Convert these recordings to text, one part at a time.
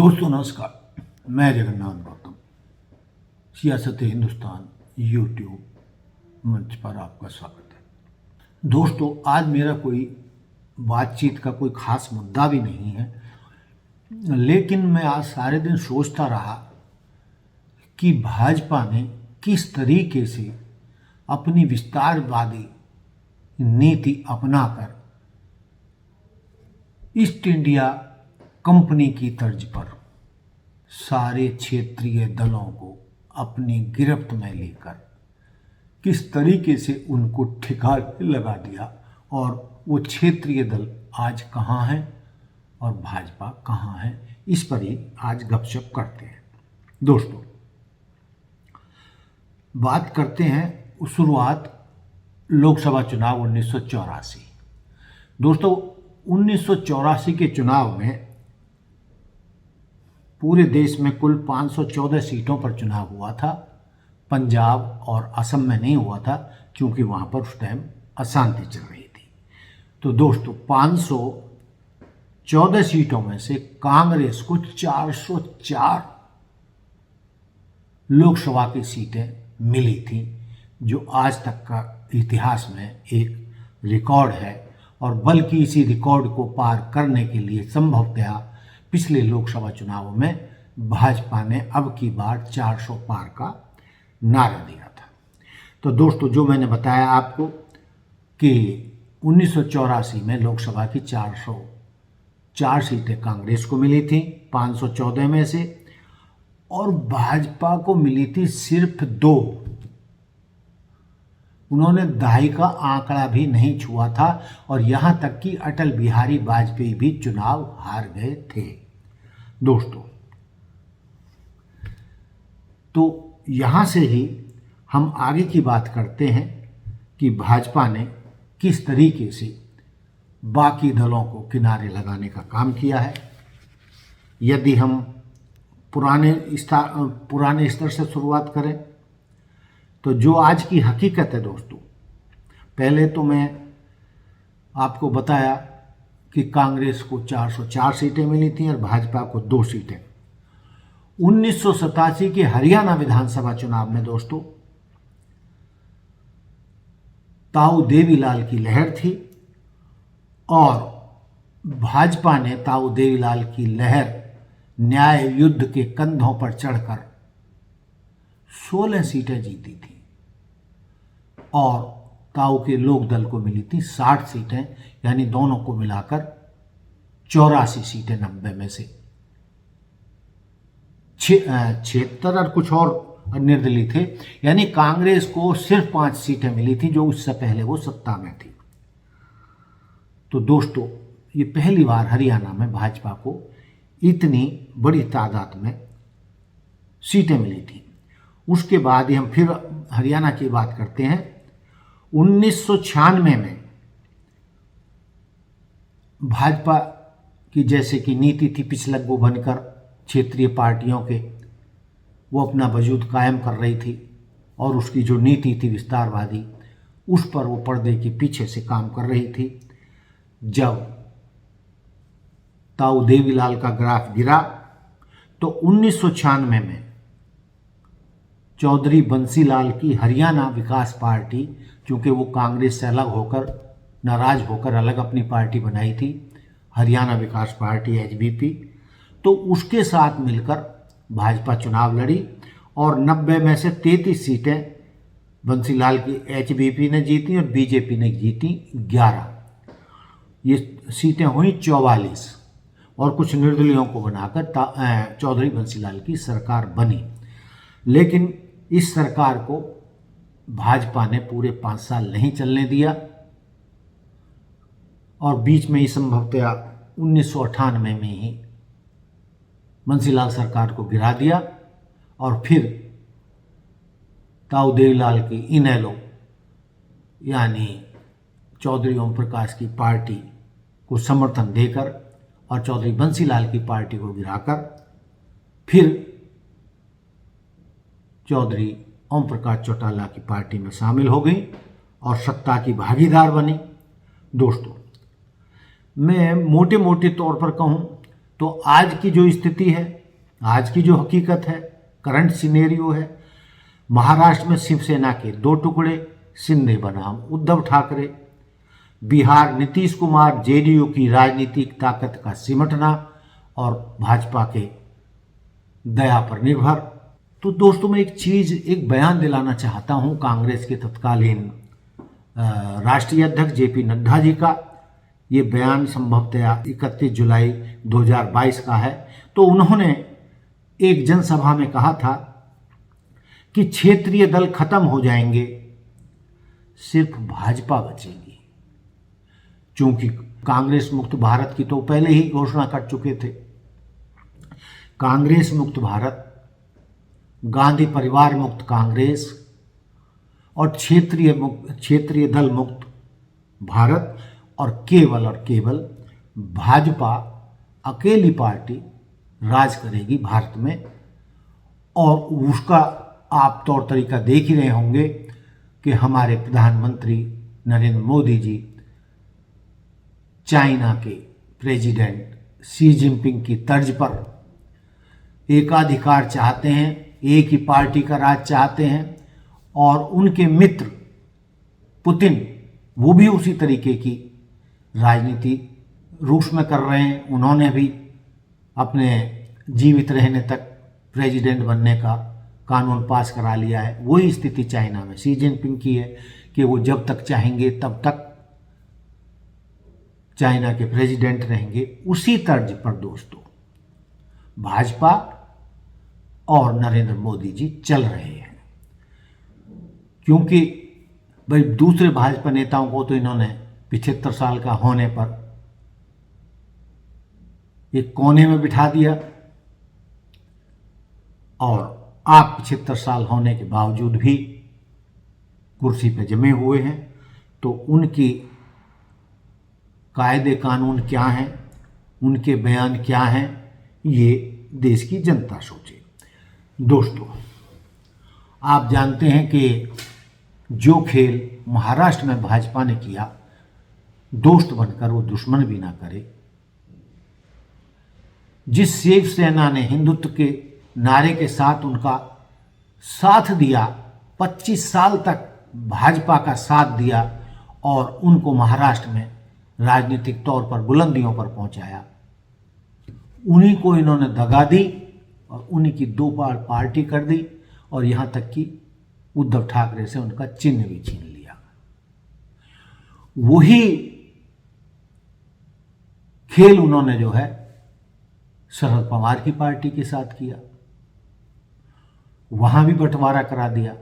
दोस्तों नमस्कार, मैं जगन्नाथ गौतम सियासत हिंदुस्तान यूट्यूब मंच पर आपका स्वागत है। दोस्तों आज मेरा कोई बातचीत का कोई खास मुद्दा भी नहीं है, लेकिन मैं आज सारे दिन सोचता रहा कि भाजपा ने किस तरीके से अपनी विस्तारवादी नीति अपनाकर ईस्ट इंडिया कंपनी की तर्ज पर सारे क्षेत्रीय दलों को अपनी गिरफ्त में लेकर किस तरीके से उनको ठिकाने लगा दिया और वो क्षेत्रीय दल आज कहाँ हैं और भाजपा कहाँ है, इस पर ही आज गपशप करते हैं। दोस्तों बात करते हैं शुरुआत लोकसभा चुनाव 1984। दोस्तों 1984 के चुनाव में पूरे देश में कुल 514 सीटों पर चुनाव हुआ था। पंजाब और असम में नहीं हुआ था क्योंकक्योंकि वहाँ पर उस टाइम अशांति चल रही थी। तो दोस्तों 514 सीटों में से कांग्रेस को 404 लोकसभा की सीटें मिली थी, जो आज तक का इतिहास में एक रिकॉर्ड है। और बल्कि इसी रिकॉर्ड को पार करने के लिए संभवतः पिछले लोकसभा चुनावों में भाजपा ने अब की बार 400 पार का नारा दिया था। तो दोस्तों जो मैंने बताया आपको कि 1984 में लोकसभा की 404 सीटें कांग्रेस को मिली थी 514 में से, और भाजपा को मिली थी सिर्फ 2। उन्होंने दहाई का आंकड़ा भी नहीं छुआ था और यहाँ तक कि अटल बिहारी वाजपेयी भी चुनाव हार गए थे। दोस्तों तो यहाँ से ही हम आगे की बात करते हैं कि भाजपा ने किस तरीके से बाकी दलों को किनारे लगाने का काम किया है। यदि हम पुराने स्तर से शुरुआत करें तो जो आज की हकीकत है दोस्तों, पहले तो मैं आपको बताया कि कांग्रेस को 404 सीटें मिली थी और भाजपा को 2 सीटें। 1987 के हरियाणा विधानसभा चुनाव में दोस्तों ताऊ देवीलाल की लहर थी और भाजपा ने ताऊ देवीलाल की लहर न्याय युद्ध के कंधों पर चढ़कर 16 सीटें जीती थी और ताऊ के लोक दल को मिली थी 60 सीटें, यानी दोनों को मिलाकर 84 सीटें 90 में से। 76 और कुछ और निर्दलीय थे, यानी कांग्रेस को सिर्फ 5 सीटें मिली थी जो उससे पहले वो सत्ता में थी। तो दोस्तों ये पहली बार हरियाणा में भाजपा को इतनी बड़ी तादाद में सीटें मिली थी। उसके बाद ही हम फिर हरियाणा की बात करते हैं। 1996 में भाजपा की जैसे कि नीति थी पिछलग्गू बनकर क्षेत्रीय पार्टियों के वो अपना वजूद कायम कर रही थी और उसकी जो नीति थी विस्तारवादी, उस पर वो पर्दे के पीछे से काम कर रही थी। जब ताऊ देवीलाल का ग्राफ गिरा तो 1996 में चौधरी बंसीलाल की हरियाणा विकास पार्टी, क्योंकि वो कांग्रेस से अलग होकर नाराज होकर अलग अपनी पार्टी बनाई थी, हरियाणा विकास पार्टी HVP, तो उसके साथ मिलकर भाजपा चुनाव लड़ी और 90 में से 33 सीटें बंसीलाल की HVP ने जीती और बीजेपी ने जीती 11। ये सीटें हुई 44 और कुछ निर्दलियों को बनाकर चौधरी बंसीलाल की सरकार बनी। लेकिन इस सरकार को भाजपा ने पूरे 5 साल नहीं चलने दिया और बीच में ही संभवतः 1998 में ही बंसीलाल सरकार को गिरा दिया और फिर ताऊ देवीलाल की इनेलो यानी चौधरी ओम प्रकाश की पार्टी को समर्थन देकर और चौधरी बंसीलाल की पार्टी को गिराकर फिर चौधरी ओम प्रकाश चौटाला की पार्टी में शामिल हो गई और सत्ता की भागीदार बनी। दोस्तों मैं मोटे मोटे तौर पर कहूँ तो आज की जो स्थिति है, आज की जो हकीकत है, करंट सिनेरियो है, महाराष्ट्र में शिवसेना के 2 टुकड़े, शिंदे बनाम उद्धव ठाकरे, बिहार नीतीश कुमार जेडीयू की राजनीतिक ताकत का सिमटना और भाजपा के दया पर निर्भर। तो दोस्तों मैं एक बयान दिलाना चाहता हूं कांग्रेस के तत्कालीन राष्ट्रीय अध्यक्ष जेपी नड्डा जी का। ये बयान संभवतः 31 जुलाई 2022 का है। तो उन्होंने एक जनसभा में कहा था कि क्षेत्रीय दल खत्म हो जाएंगे, सिर्फ भाजपा बचेगी। चूंकि कांग्रेस मुक्त भारत की तो पहले ही घोषणा कर चुके थे। कांग्रेस मुक्त भारत, गांधी परिवार मुक्त कांग्रेस और क्षेत्रीय दल मुक्त भारत और केवल भाजपा अकेली पार्टी राज करेगी भारत में। और उसका आप तौर तरीका देख ही रहे होंगे कि हमारे प्रधानमंत्री नरेंद्र मोदी जी चाइना के प्रेसिडेंट शी जिनपिंग की तर्ज पर एकाधिकार चाहते हैं, एक ही पार्टी का राज चाहते हैं। और उनके मित्र पुतिन वो भी उसी तरीके की राजनीति रूस में कर रहे हैं। उन्होंने भी अपने जीवित रहने तक प्रेसिडेंट बनने का कानून पास करा लिया है। वही स्थिति चाइना में शी जिनपिंग की है कि वो जब तक चाहेंगे तब तक चाइना के प्रेसिडेंट रहेंगे। उसी तर्ज पर दोस्तों भाजपा और नरेंद्र मोदी जी चल रहे हैं। क्योंकि भाई दूसरे भाजपा नेताओं को तो इन्होंने 75 साल का होने पर एक कोने में बिठा दिया और आप 75 साल होने के बावजूद भी कुर्सी पे जमे हुए हैं। तो उनकी कायदे कानून क्या हैं, उनके बयान क्या हैं, ये देश की जनता सोचे। दोस्तों आप जानते हैं कि जो खेल महाराष्ट्र में भाजपा ने किया, दोस्त बनकर वो दुश्मन भी ना करे। जिस शिवसेना ने हिंदुत्व के नारे के साथ उनका साथ दिया, 25 साल तक भाजपा का साथ दिया और उनको महाराष्ट्र में राजनीतिक तौर पर बुलंदियों पर पहुंचाया, उन्हीं को इन्होंने दगा दी और उन्हीं की 2 बार पार्टी कर दी और यहाँ तक कि उद्धव ठाकरे से उनका चिन्ह भी छीन लिया। वही खेल उन्होंने जो है शरद पवार की पार्टी के साथ किया। वहां भी बंटवारा करा दिया,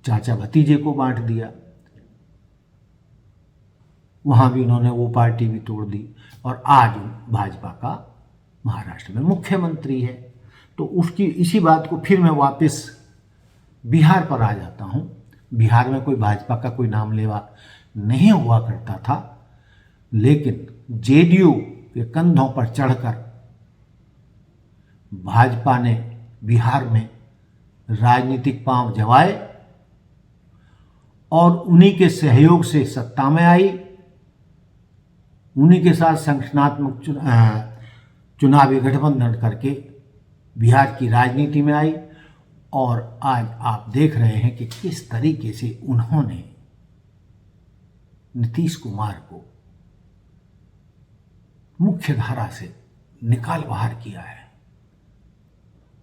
चाचा भतीजे को बांट दिया। वहां भी उन्होंने वो पार्टी भी तोड़ दी और आज भाजपा का महाराष्ट्र में मुख्यमंत्री है। तो उसकी इसी बात को फिर मैं वापस बिहार पर आ जाता हूं। बिहार में कोई भाजपा का कोई नाम लेवा नहीं हुआ करता था, लेकिन जेडीयू के कंधों पर चढ़कर भाजपा ने बिहार में राजनीतिक पांव जमाए और उन्हीं के सहयोग से सत्ता में आई। उन्हीं के साथ संगठनात्मक चुनावी गठबंधन करके बिहार की राजनीति में आई। और आज आप देख रहे हैं कि किस तरीके से उन्होंने नीतीश कुमार को मुख्य धारा से निकाल बाहर किया है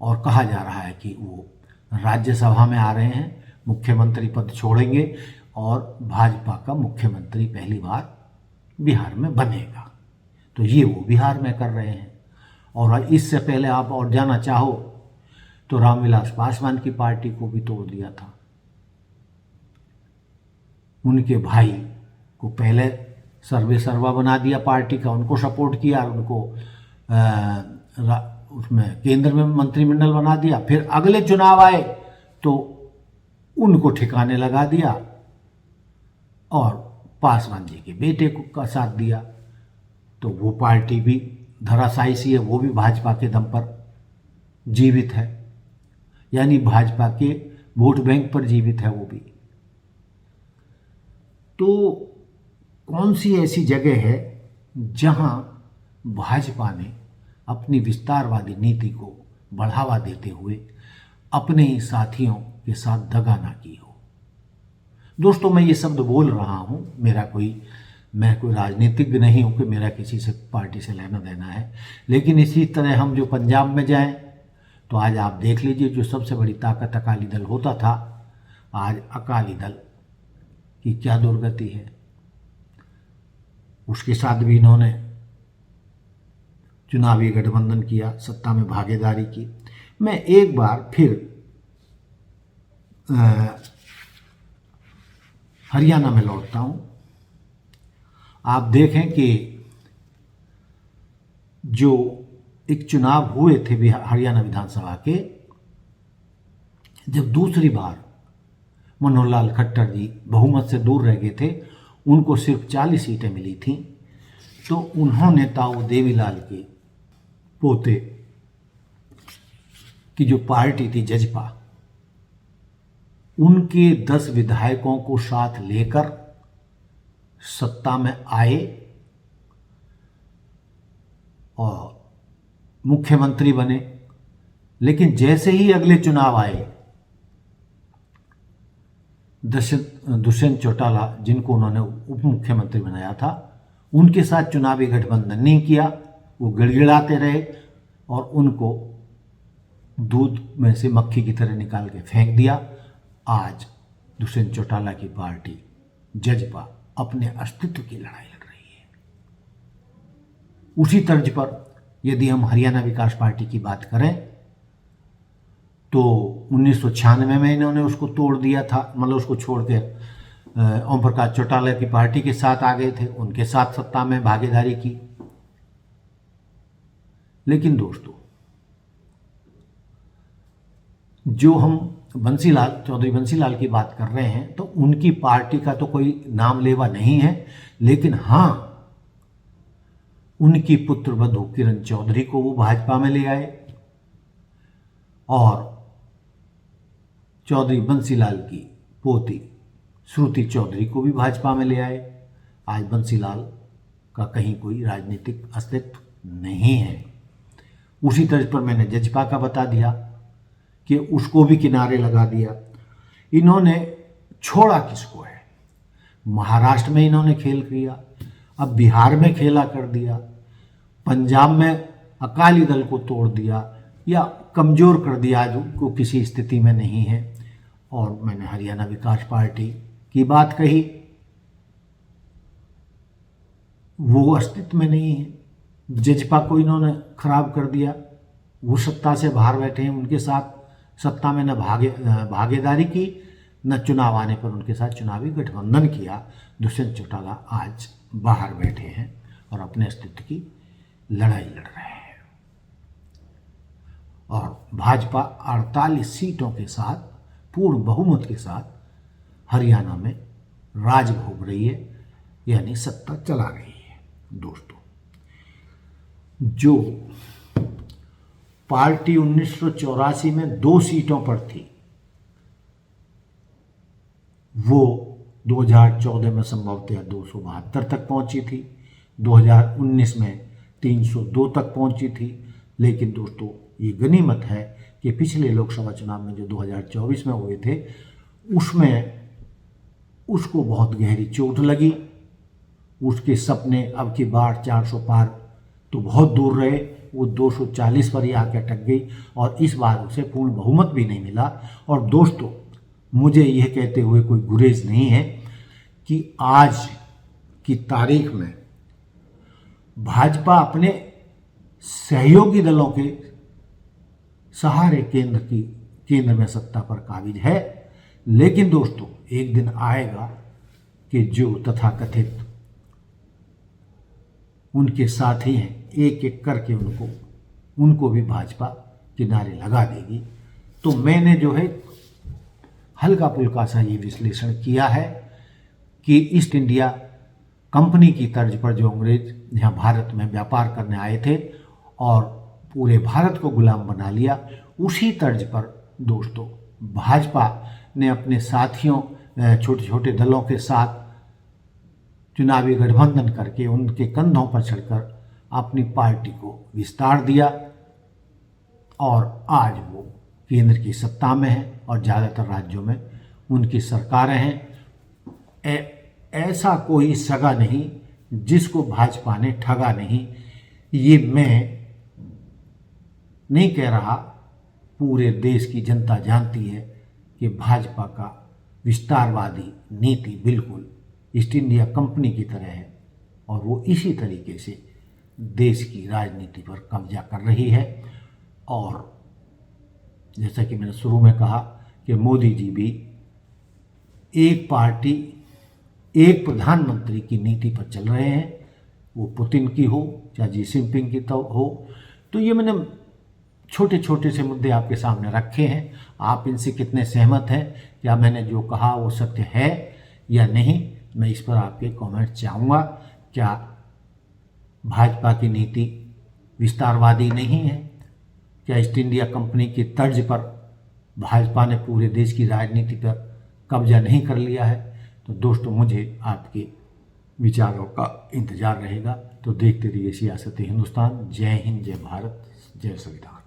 और कहा जा रहा है कि वो राज्यसभा में आ रहे हैं, मुख्यमंत्री पद छोड़ेंगे और भाजपा का मुख्यमंत्री पहली बार बिहार में बनेगा। तो ये वो बिहार में कर रहे हैं। और इससे पहले आप और जाना चाहो तो रामविलास पासवान की पार्टी को भी तोड़ दिया था। उनके भाई को पहले सर्वे सर्वा बना दिया पार्टी का, उनको सपोर्ट किया और उनको उसमें केंद्र में मंत्रिमंडल बना दिया। फिर अगले चुनाव आए तो उनको ठिकाने लगा दिया और पासवान जी के बेटे को का साथ दिया। तो वो पार्टी भी धराशायी सी है, वो भी भाजपा के दम पर जीवित है, यानी भाजपा के वोट बैंक पर जीवित है वो भी। तो कौन सी ऐसी जगह है जहां भाजपा ने अपनी विस्तारवादी नीति को बढ़ावा देते हुए अपने ही साथियों के साथ दगा ना की हो। दोस्तों, मैं ये शब्द बोल रहा हूँ, मैं कोई राजनीतिज्ञ नहीं हूँ कि मेरा किसी से पार्टी से लेना देना है, लेकिन इसी तरह हम जो पंजाब में जाएं तो आज आप देख लीजिए, जो सबसे बड़ी ताकत अकाली दल होता था, आज अकाली दल की क्या दुर्गति है। उसके साथ भी इन्होंने चुनावी गठबंधन किया, सत्ता में भागीदारी की। मैं एक बार फिर हरियाणा में लौटता हूं। आप देखें कि जो एक चुनाव हुए थे हरियाणा विधानसभा के, जब दूसरी बार मनोहर लाल खट्टर जी बहुमत से दूर रह गए थे, उनको सिर्फ 40 सीटें मिली थीं, तो उन्होंने ताऊ देवीलाल के पोते की जो पार्टी थी जजपा, उनके 10 विधायकों को साथ लेकर सत्ता में आए और मुख्यमंत्री बने। लेकिन जैसे ही अगले चुनाव आए, दुष्यंत चौटाला, जिनको उन्होंने उप मुख्यमंत्री बनाया था, उनके साथ चुनावी गठबंधन नहीं किया। वो गिड़गिड़ाते रहे और उनको दूध में से मक्खी की तरह निकाल के फेंक दिया। आज दुष्यंत चौटाला की पार्टी जजपा अपने अस्तित्व की लड़ाई लड़ रही है। उसी तर्ज पर यदि हम हरियाणा विकास पार्टी की बात करें तो 1996 में इन्होंने उसको तोड़ दिया था, मतलब उसको छोड़ के ओम प्रकाश चौटाला की पार्टी के साथ आ गए थे, उनके साथ सत्ता में भागीदारी की। लेकिन दोस्तों, जो हम चौधरी बंसीलाल की बात कर रहे हैं, तो उनकी पार्टी का तो कोई नाम लेवा नहीं है, लेकिन हाँ, उनकी पुत्रवधू किरण चौधरी को वो भाजपा में ले आए और चौधरी बंसीलाल की पोती श्रुति चौधरी को भी भाजपा में ले आए। आज बंसीलाल का कहीं कोई राजनीतिक अस्तित्व नहीं है। उसी तर्ज पर मैंने जजपा का बता दिया कि उसको भी किनारे लगा दिया। इन्होंने छोड़ा किसको है? महाराष्ट्र में इन्होंने खेल किया, अब बिहार में खेला कर दिया, पंजाब में अकाली दल को तोड़ दिया या कमज़ोर कर दिया, आज उनको किसी स्थिति में नहीं है। और मैंने हरियाणा विकास पार्टी की बात कही, वो अस्तित्व में नहीं है। जजपा को इन्होंने खराब कर दिया, वो सत्ता से बाहर बैठे हैं, उनके साथ सत्ता में न भागीदारी की, न चुनाव आने पर उनके साथ चुनावी गठबंधन किया। दुष्यंत चौटाला आज बाहर बैठे हैं और अपने अस्तित्व की लड़ाई लड़ रहे हैं। और भाजपा 48 सीटों के साथ, पूर्ण बहुमत के साथ हरियाणा में राज भोग रही है, यानी सत्ता चला रही है। दोस्तों, जो पार्टी 1984 में 2 सीटों पर थी, वो 2014 में संभवतः 272 तक पहुंची थी, 2019 में 302 तक पहुंची थी। लेकिन दोस्तों, ये गनीमत है कि पिछले लोकसभा चुनाव में जो 2024 में हुए थे, उसमें उसको बहुत गहरी चोट लगी। उसके सपने अब की बार 400 पार तो बहुत दूर रहे, वो 240 पर ही आके अटक गई और इस बार उसे पूर्ण बहुमत भी नहीं मिला। और दोस्तों, मुझे यह कहते हुए कोई गुरेज नहीं है कि आज की तारीख में भाजपा अपने सहयोगी दलों के सहारे केंद्र में सत्ता पर काबिज है। लेकिन दोस्तों, एक दिन आएगा कि जो तथाकथित उनके साथी हैं, एक एक करके उनको भी भाजपा किनारे लगा देगी। तो मैंने जो है हल्का फुल्का सा ये विश्लेषण किया है कि ईस्ट इंडिया कंपनी की तर्ज पर जो अंग्रेज यहाँ भारत में व्यापार करने आए थे और पूरे भारत को गुलाम बना लिया, उसी तर्ज पर दोस्तों भाजपा ने अपने साथियों, छोटे छोटे दलों के साथ चुनावी गठबंधन करके उनके कंधों पर चढ़कर अपनी पार्टी को विस्तार दिया और आज वो केंद्र की सत्ता में है और ज़्यादातर राज्यों में उनकी सरकारें हैं। ऐसा कोई सगा नहीं जिसको भाजपा ने ठगा नहीं। ये मैं नहीं कह रहा, पूरे देश की जनता जानती है कि भाजपा का विस्तारवादी नीति बिल्कुल ईस्ट इंडिया कंपनी की तरह है और वो इसी तरीके से देश की राजनीति पर कब्जा कर रही है। और जैसा कि मैंने शुरू में कहा कि मोदी जी भी एक पार्टी एक प्रधानमंत्री की नीति पर चल रहे हैं, वो पुतिन की हो चाहे जी जिनपिंग की तो हो। तो ये मैंने छोटे छोटे से मुद्दे आपके सामने रखे हैं, आप इनसे कितने सहमत हैं, क्या मैंने जो कहा वो सत्य है या नहीं, मैं इस पर आपके कमेंट चाहूँगा। क्या भाजपा की नीति विस्तारवादी नहीं है? क्या ईस्ट इंडिया कंपनी की तर्ज पर भाजपा ने पूरे देश की राजनीति पर कब्जा नहीं कर लिया है? तो दोस्तों, मुझे आपके विचारों का इंतज़ार रहेगा। तो देखते रहिए सियासत हिंदुस्तान। जय हिंद, जय भारत, जय संविधान।